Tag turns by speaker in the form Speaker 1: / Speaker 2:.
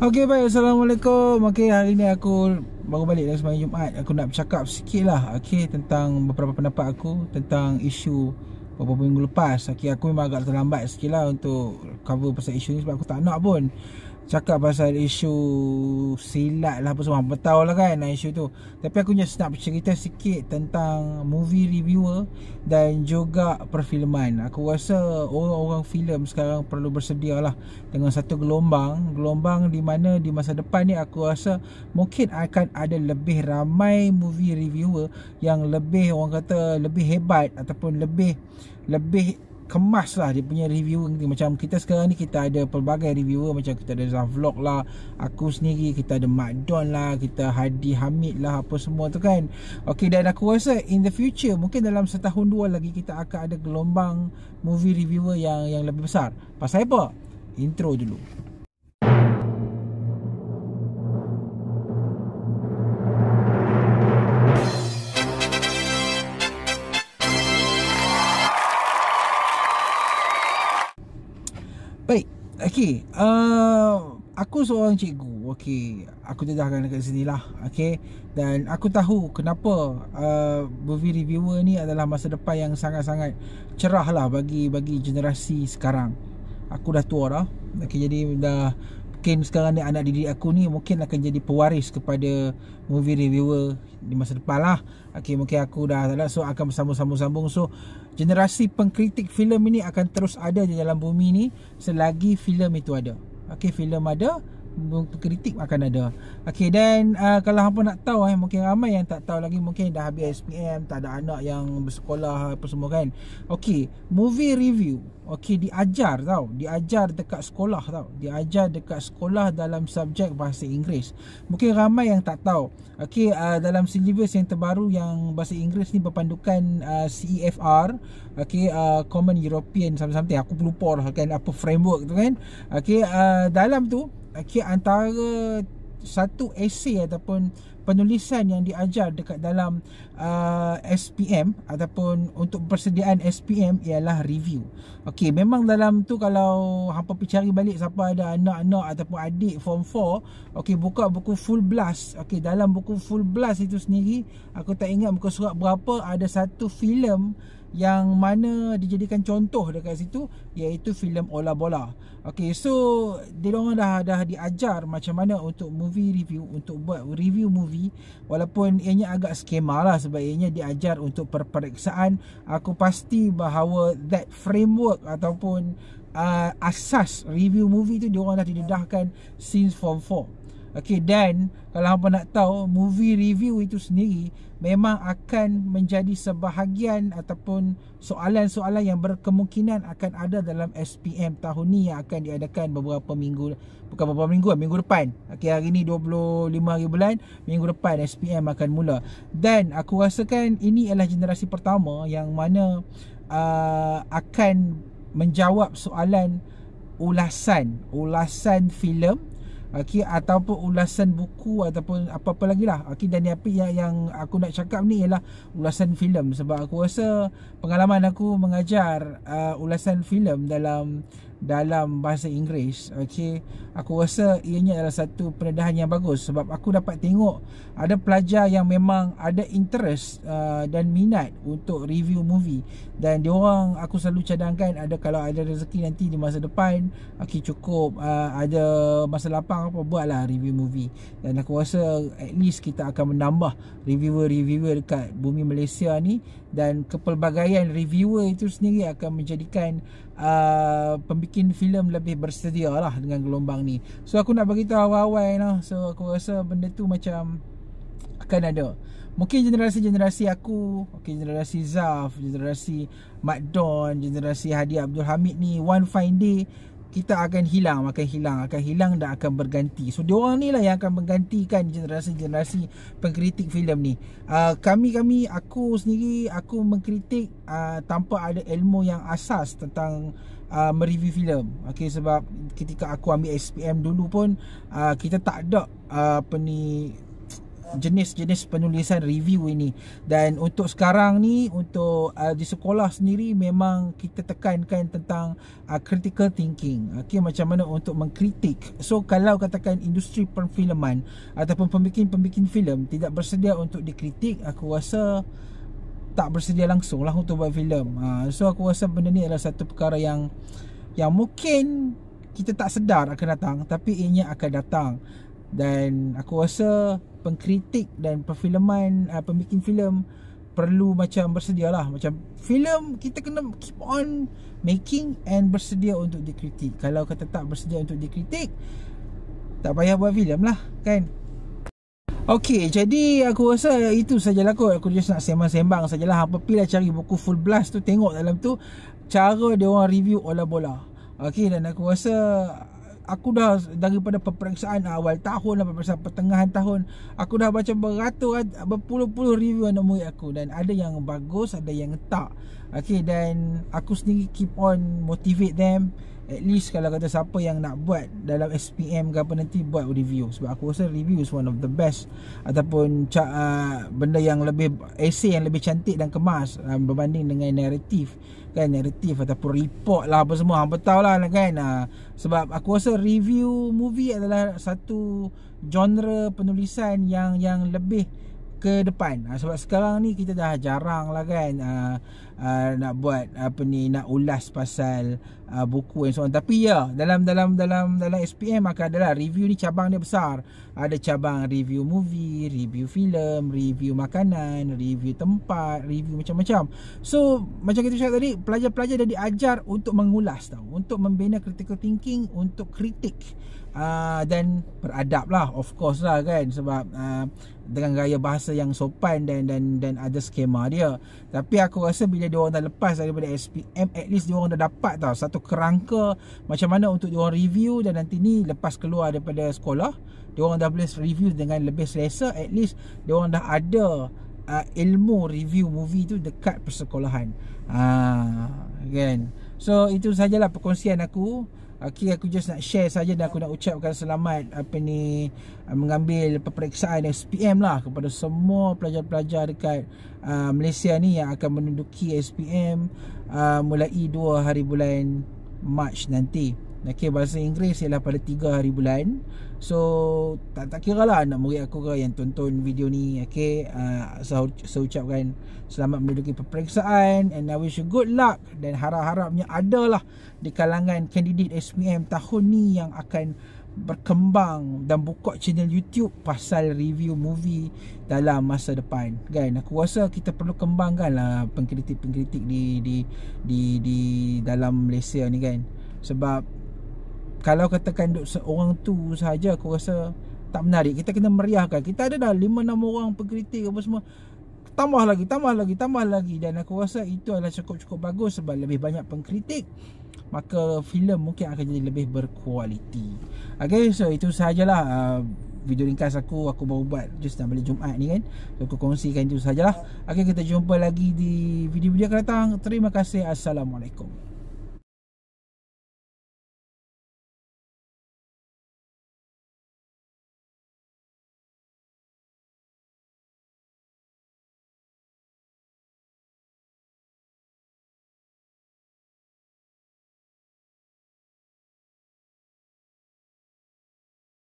Speaker 1: Okey, baik. Assalamualaikum. Okey, hari ni aku baru balik dari sembahyang Jumaat. Aku nak bercakap sikit lah, okey, tentang beberapa pendapat aku tentang isu beberapa minggu lepas. Okey, aku memang agak terlambat sikit lah untuk cover pasal isu ni sebab aku tak nak pun cakap pasal isu silat lah apa semua. Hampa tahu lah kan isu tu. Tapi aku just nak bercerita sikit tentang movie reviewer dan juga perfilman. Aku rasa orang-orang filem sekarang perlu bersedia lah dengan satu gelombang di mana di masa depan ni aku rasa mungkin akan ada lebih ramai movie reviewer yang lebih, orang kata, lebih hebat ataupun lebih kemas lah dia punya review ni. Macam kita sekarang ni, kita ada pelbagai reviewer. Macam kita ada Zavlog lah, aku sendiri, kita ada Mak Don lah, kita Hadi Hamid lah, apa semua tu kan. Ok, dan aku rasa in the future, mungkin dalam setahun dua lagi, kita akan ada gelombang movie reviewer yang lebih besar. Pasal apa? Intro dulu. Baik, okey. Aku seorang cikgu. Okey, aku dedahkan dekat sini lah. Okey, dan aku tahu kenapa movie reviewer ni adalah masa depan yang sangat-sangat cerah lah bagi generasi sekarang. Aku dah tua dah. Okey, jadi dah mungkin sekarang ni anak didik aku ni mungkin akan jadi pewaris kepada movie reviewer di masa depan lah. Okey, mungkin aku dah tak ada, so akan bersambung-sambung. So generasi pengkritik filem ini akan terus ada di dalam bumi ni selagi filem itu ada. Okey, filem ada, pengkritik akan ada. Okey, dan kalau hampa nak tahu, mungkin ramai yang tak tahu lagi, mungkin dah habis SPM, tak ada anak yang bersekolah apa semua kan. Okey, movie review, okey, diajar tau, diajar dekat sekolah tau, diajar dekat sekolah dalam subjek bahasa Inggeris. Mungkin ramai yang tak tahu. Okey, dalam syllabus yang terbaru yang bahasa Inggeris ni berpandukan CEFR, okey, Common European something, aku lupa dah kan apa framework tu kan. Okey, dalam tu, okey, antara satu esei ataupun penulisan yang diajar dekat dalam SPM ataupun untuk persediaan SPM ialah review. Okey, memang dalam tu kalau hampa pergi cari balik siapa ada anak-anak ataupun adik form 4, okey, buka buku Full Blast. Okey, dalam buku Full Blast itu sendiri, aku tak ingat muka surat berapa, ada satu filem yang mana dijadikan contoh dekat situ, iaitu filem Ola Bola. Okey, so diorang dah diajar macam mana untuk movie review, untuk buat review movie, walaupun ianya agak skema lah sebab ianya diajar untuk perperiksaan. Aku pasti bahawa that framework ataupun asas review movie tu diorang dah didedahkan since form 4. Okey, dan kalau hampa nak tahu, movie review itu sendiri memang akan menjadi sebahagian ataupun soalan-soalan yang berkemungkinan akan ada dalam SPM tahun ni yang akan diadakan beberapa minggu, bukan beberapa minggu, minggu depan. Okey, hari ni 25 hari bulan, minggu depan SPM akan mula. Dan aku rasakan ini adalah generasi pertama yang mana akan menjawab soalan ulasan filem, okey, ataupun ulasan buku ataupun apa-apa lagi lah. Okey, dan yang aku nak cakap ni ialah ulasan filem, sebab aku rasa pengalaman aku mengajar ulasan filem dalam bahasa Inggeris, okey, aku rasa ianya adalah satu pendedahan yang bagus sebab aku dapat tengok ada pelajar yang memang ada interest dan minat untuk review movie, dan diorang, aku selalu cadangkan, ada kalau ada rezeki nanti di masa depan, okey, cukup ada masa lapang apa, buatlah review movie. Dan aku rasa at least kita akan menambah reviewer dekat bumi Malaysia ni, dan kepelbagaian reviewer itu sendiri akan menjadikan pembikin filem lebih bersedia lah dengan gelombang ni. So aku nak beritahu awal-awal lah. So aku rasa benda tu macam akan ada. Mungkin generasi aku, okay, generasi Zaf, generasi Mak Don, generasi Hadi Abdul Hamid ni, one fine day kita akan hilang dan akan berganti. So diorang ni lah yang akan menggantikan generasi pengkritik filem ni. Aku sendiri, aku mengkritik tanpa ada ilmu yang asas tentang mereview filem. Okey, sebab ketika aku ambil SPM dulu pun kita tak ada jenis-jenis penulisan review ini. Dan untuk sekarang ni, untuk di sekolah sendiri memang kita tekankan tentang critical thinking. Okay, macam mana untuk mengkritik. So kalau katakan industri perfilman ataupun pembikin filem tidak bersedia untuk dikritik, aku rasa tak bersedia langsung lah untuk buat filem. So aku rasa benda ni adalah satu perkara yang mungkin kita tak sedar akan datang, tapi ianya akan datang. Dan aku rasa pengkritik dan perfilman, pembikin filem perlu macam bersedia lah. Macam filem kita kena keep on making and bersedia untuk dikritik. Kalau kata tak bersedia untuk dikritik, tak payah buat filem lah kan. Okey, jadi aku rasa itu sajalah kot. Aku just nak sembang-sembang sajalah. Apa pilih cari buku Full Blast tu, tengok dalam tu cara dia orang review Ola Bola. Okey, dan aku rasa aku dah daripada peperiksaan awal tahun, peperiksaan pertengahan tahun, aku dah baca berpuluh-puluh review anak murid aku, dan ada yang bagus, ada yang tak. Okey, dan aku sendiri keep on motivate them. At least kalau kata siapa yang nak buat dalam SPM ke apa nanti, buat review. Sebab aku rasa review is one of the best, ataupun benda yang lebih, essay yang lebih cantik dan kemas berbanding dengan naratif kan. Naratif ataupun report lah apa semua, hang tahu lah kan. Sebab aku rasa review movie adalah satu genre penulisan yang lebih ke depan. Sebab sekarang ni kita dah jarang lah kan nak buat nak ulas pasal buku and so on. Tapi ya, dalam SPM akan adalah review ni, cabang dia besar. Ada cabang review movie, review filem, review makanan, review tempat, review macam-macam. So macam kita cakap tadi, pelajar-pelajar dah diajar untuk mengulas tau, untuk membina critical thinking, untuk kritik dan beradab lah, of course lah kan. Sebab dengan gaya bahasa yang sopan dan ada skema dia. Tapi aku rasa bila diorang dah lepas daripada SPM, at least diorang dah dapat tau satu kerangka macam mana untuk diorang review. Dan nanti ni lepas keluar daripada sekolah, diorang dah boleh review dengan lebih selesa. At least diorang dah ada ilmu review movie tu dekat persekolahan kan. So itu sajalah perkongsian aku. Okay, aku just nak share saja, dan aku nak ucapkan selamat mengambil peperiksaan SPM lah kepada semua pelajar-pelajar dekat Malaysia ni yang akan menduduki SPM mulai 2 hari bulan Mac nanti. Okay, bahasa Inggeris ialah pada 3 hari bulan. So tak kira lah anak murid aku ke yang tonton video ni. Okay, saya ucapkan selamat menduduki peperiksaan, and I wish you good luck. Dan harap-harapnya adalah di kalangan kandidat SPM tahun ni yang akan berkembang dan buka channel YouTube pasal review movie dalam masa depan kan. Aku rasa kita perlu kembangkan lah pengkritik-pengkritik di dalam Malaysia ni kan. Sebab kalau katakan seorang tu sahaja, aku rasa tak menarik. Kita kena meriahkan. Kita ada dah 5-6 orang pengkritik apa semua, tambah lagi. Dan aku rasa itu adalah cukup bagus. Sebab lebih banyak pengkritik, maka filem mungkin akan jadi lebih berkualiti. Okay, so itu sahajalah video ringkas aku baru buat just nak balik Jumaat ni kan. So aku kongsikan itu sahajalah. Okay, kita jumpa lagi di video-video akan datang. Terima kasih. Assalamualaikum.